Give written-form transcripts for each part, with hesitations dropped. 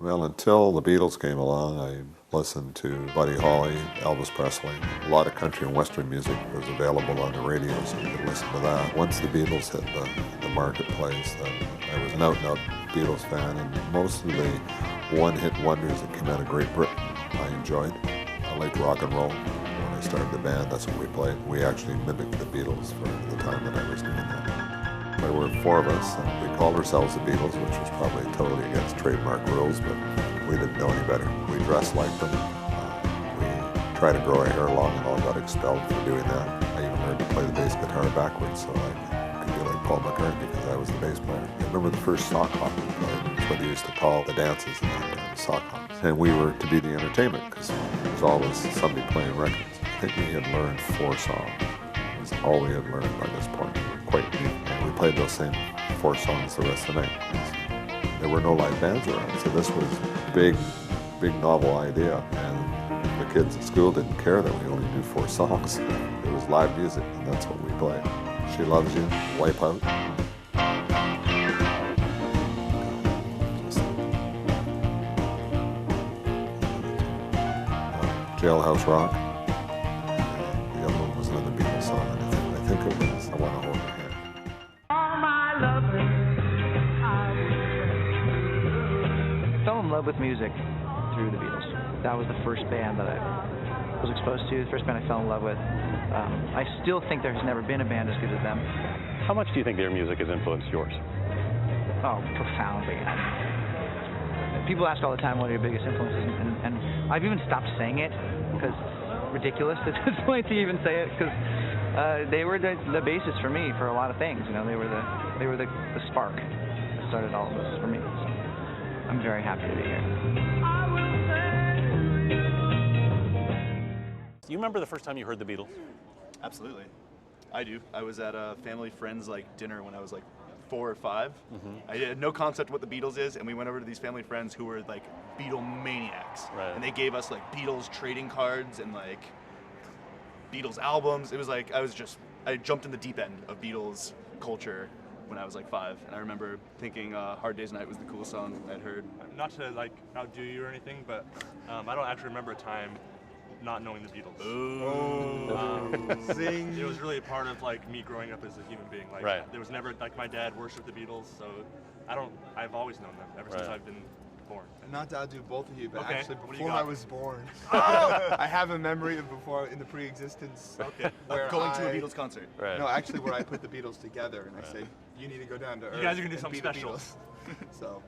Well, until the Beatles came along, I listened to Buddy Holly, Elvis Presley. A lot of country and western music was available on the radio, so you could listen to that. Once the Beatles hit the marketplace, then I was an out-and-out Beatles fan, and most of the one-hit wonders that came out of Great Britain I enjoyed. I liked rock and roll. When I started the band, that's what we played. We actually mimicked the Beatles for the time that I was doing that. There were four of us, and we called ourselves the Beatles, which was probably totally against trademark rules, but we didn't know any better. We dressed like them. We tried to grow our hair long and all got expelled for doing that. I even learned to play the bass guitar backwards so I could be like Paul McCartney because I was the bass player. I remember the first sock hop we played. That's what they used to call the dances in that time, sock hops. And we were to be the entertainment because there was always somebody playing records. I think we had learned 4 songs. It was all we had learned by this point. We were quite new. And we played those same 4 songs the rest of the night. There were no live bands around, so this was a big novel idea. And the kids at school didn't care that we only do 4 songs. It was live music, and that's what we played. She Loves You, Wipe Out. Jailhouse Rock. The other one was another Beatles song, and I think it was I Want to Hold Your Hand. I fell in love with music through the Beatles. That was the first band that I was exposed to, the first band I fell in love with. I still think there has never been a band as good as them. How much do you think their music has influenced yours? Oh, profoundly. People ask all the time what are your biggest influences, and I've even stopped saying it because ridiculous at this point to even say it, because they were the basis for me for a lot of things. You know, they were the spark that started all of this for me. So I'm very happy to be here. Do you remember the first time you heard the Beatles? Absolutely. I do. I was at a family friend's dinner when I was 4 or 5. Mm-hmm. I had no concept what the Beatles is, and we went over to these family friends who were Beatle maniacs. Right. And they gave us Beatles trading cards and Beatles albums. It was I jumped in the deep end of Beatles culture when I was 5, and I remember thinking Hard Day's Night was the coolest song I'd heard. Not to outdo you or anything, but I don't actually remember a time not knowing the Beatles. Ooh. Zing. It was really a part of me growing up as a human being. Right. There was never my dad worshipped the Beatles, so I've always known them ever since I've been born. And not to outdo both of you, but Okay, actually what do you before got? I was born, I have a memory of before in the pre-existence. Okay. Where Going to a Beatles concert. Right. No, actually, where I put the Beatles together and I said, "You need to go down to Earth." You guys are gonna do and something be the special. Beatles." So.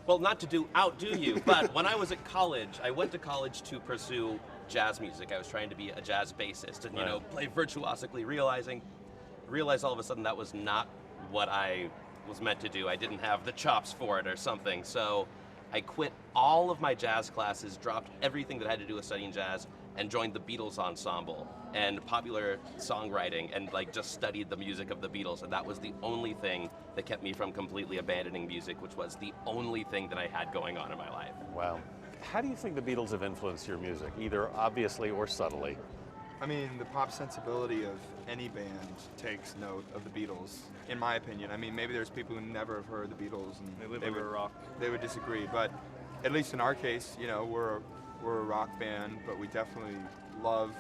Well, not to outdo you, but when I was at college, I went to college to pursue jazz music. I was trying to be a jazz bassist and, play virtuosically, realized all of a sudden that was not what I was meant to do. I didn't have the chops for it or something. So I quit all of my jazz classes, dropped everything that had to do with studying jazz, and joined the Beatles ensemble and popular songwriting, and just studied the music of the Beatles. And that was the only thing that kept me from completely abandoning music, which was the only thing that I had going on in my life. Wow. How do you think the Beatles have influenced your music, either obviously or subtly? I mean, the pop sensibility of any band takes note of the Beatles, in my opinion. I mean, maybe there's people who never have heard the Beatles and They live under a rock. They would disagree, but at least in our case, we're a rock band, but we definitely love,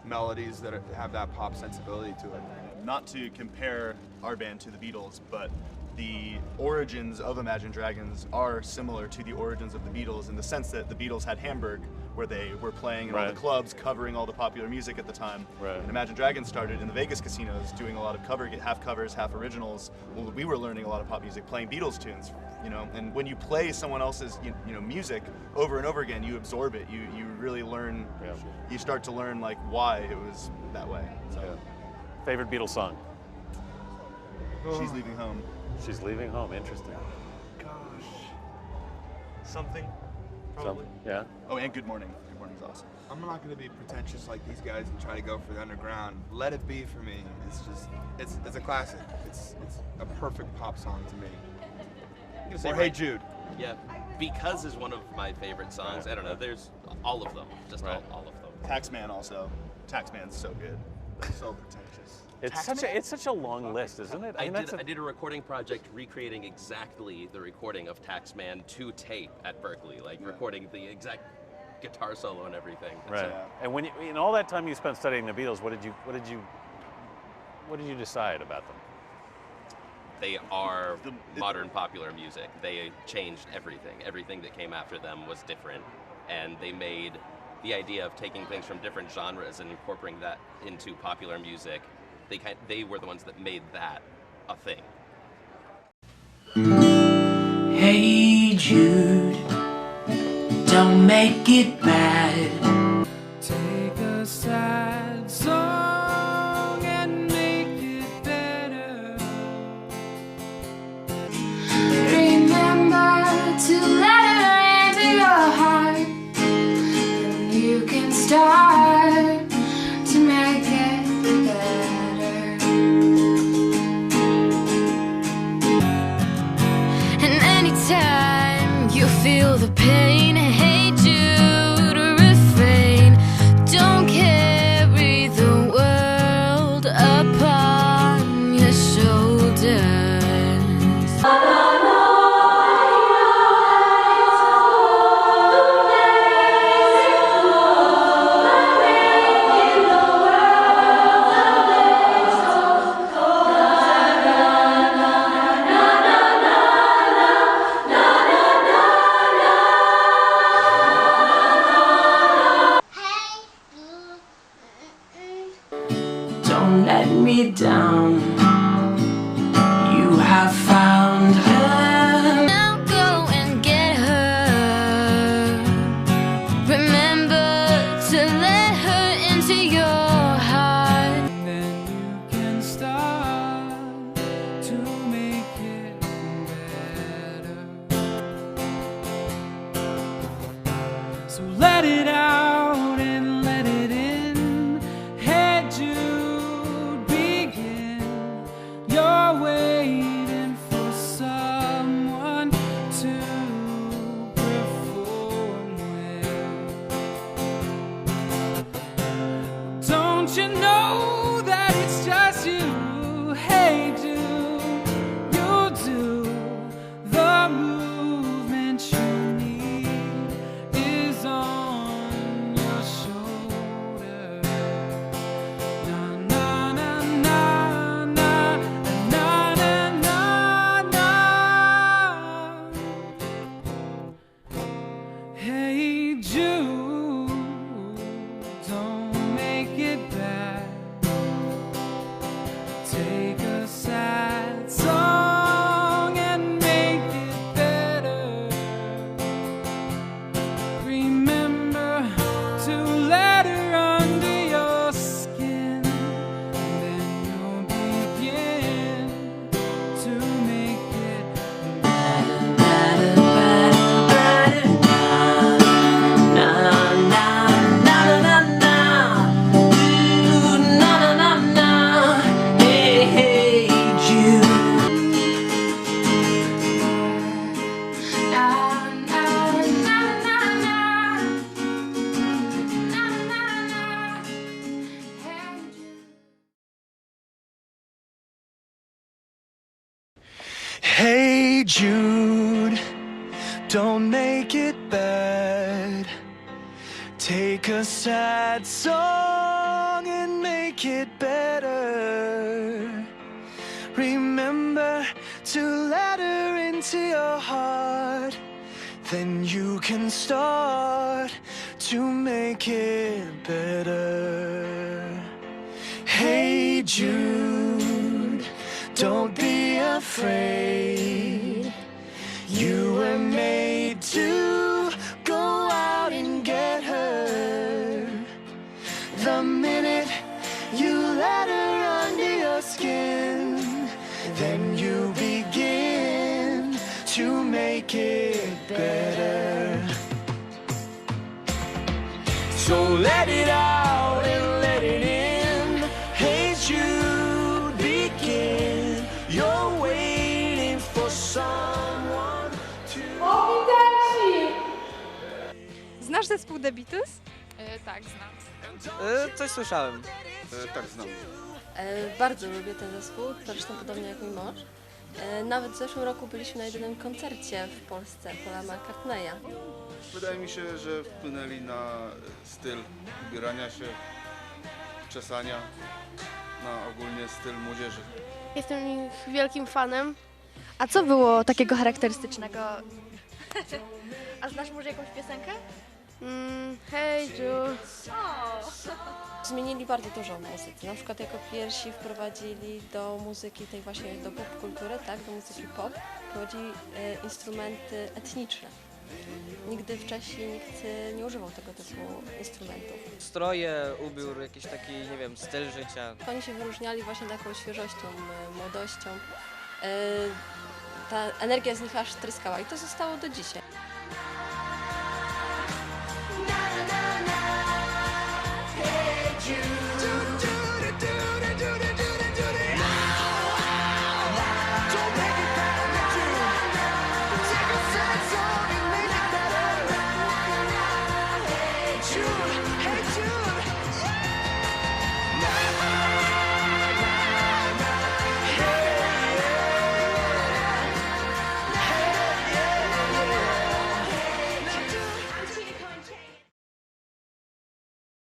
melodies that have that pop sensibility to it. Not to compare our band to the Beatles, but the origins of Imagine Dragons are similar to the origins of the Beatles in the sense that the Beatles had Hamburg, where they were playing in all the clubs, covering all the popular music at the time. Right. And Imagine Dragons started in the Vegas casinos, doing a lot of half covers, half originals. Well, we were learning a lot of pop music, playing Beatles tunes, And when you play someone else's, music over and over again, you absorb it. You really learn. Yeah. You start to learn why it was that way. So. Yeah. Favorite Beatles song? She's Leaving Home. She's Leaving Home. Interesting. Gosh. Something, probably. Yeah. Oh, and Good Morning. Good Morning's awesome. I'm not going to be pretentious like these guys and try to go for the underground. Let It Be for me. It's a classic. It's a perfect pop song to me. I'm gonna say Or Hey Jude. Yeah, Because is one of my favorite songs. I don't know, there's all of them, just all of them. Taxman also. Taxman's so good. So pretentious. It's such a long list, isn't it? I did a recording project recreating exactly the recording of Taxman to tape at Berkeley, like recording the exact guitar solo and everything. Right. And when in all that time you spent studying the Beatles, what did you decide about them? They are modern popular music. They changed everything. Everything that came after them was different, and they made the idea of taking things from different genres and incorporating that into popular music. They were the ones that made that a thing. Hey Jude, don't make it bad. Take a sad song and make it better. Remember to let her into your heart, then you can start to make it better. And anytime you feel the pain, hey Jude, refrain. Don't carry the world upon your shoulders. Don't let me down. You have found her. Now go and get her. Remember to let her into your heart. And then you can start to make it better. So let it out and let it in. Hey Jude, begin. You're waiting for someone to perform with. Don't you know that it's just you? Hey Jude, you'll do the movement you need is on your shoulder. Na na na na na na na na na. Hey Jude, don't make it bad. Take a sad song and make it better. Remember to let her under your skin, and then you'll begin to make it better, better, better, better. Na na na na na. Ooh, na na na na. Hey, hey, Jude. Na na na na na. Na na na. Hey, Jude. Hey Jude, don't make it bad. Take a sad song and make it better. Remember to let her into your heart, then you can start to make it better. Hey Jude, don't be afraid. You were made to go out and get her. The minute you let her under your skin, then you begin to make it better. So let it out and let it in. Hey Jude, begin. You're waiting for someone to... Znasz zespół The Beatles? Tak, znam. Coś słyszałem. Tak, znam. Bardzo lubię ten zespół, zresztą podobnie jak mój mąż. Nawet w zeszłym roku byliśmy na jedynym koncercie w Polsce Paula McCartneya. Wydaje mi się, że wpłynęli na styl ubierania się, czesania, na ogólnie styl młodzieży. Jestem ich wielkim fanem. A co było takiego charakterystycznego? A znasz może jakąś piosenkę? Hej Jude. Zmienili bardzo dużo w muzyce. Na przykład jako pierwsi wprowadzili do muzyki tej właśnie, do popkultury, tak, do muzyki pop, wprowadzili instrumenty etniczne. Nigdy wcześniej nikt nie używał tego typu instrumentów. Stroje, ubiór, jakiś taki, nie wiem, styl życia. Oni się wyróżniali właśnie taką świeżością, młodością. Ta energia z nich aż tryskała i to zostało do dzisiaj.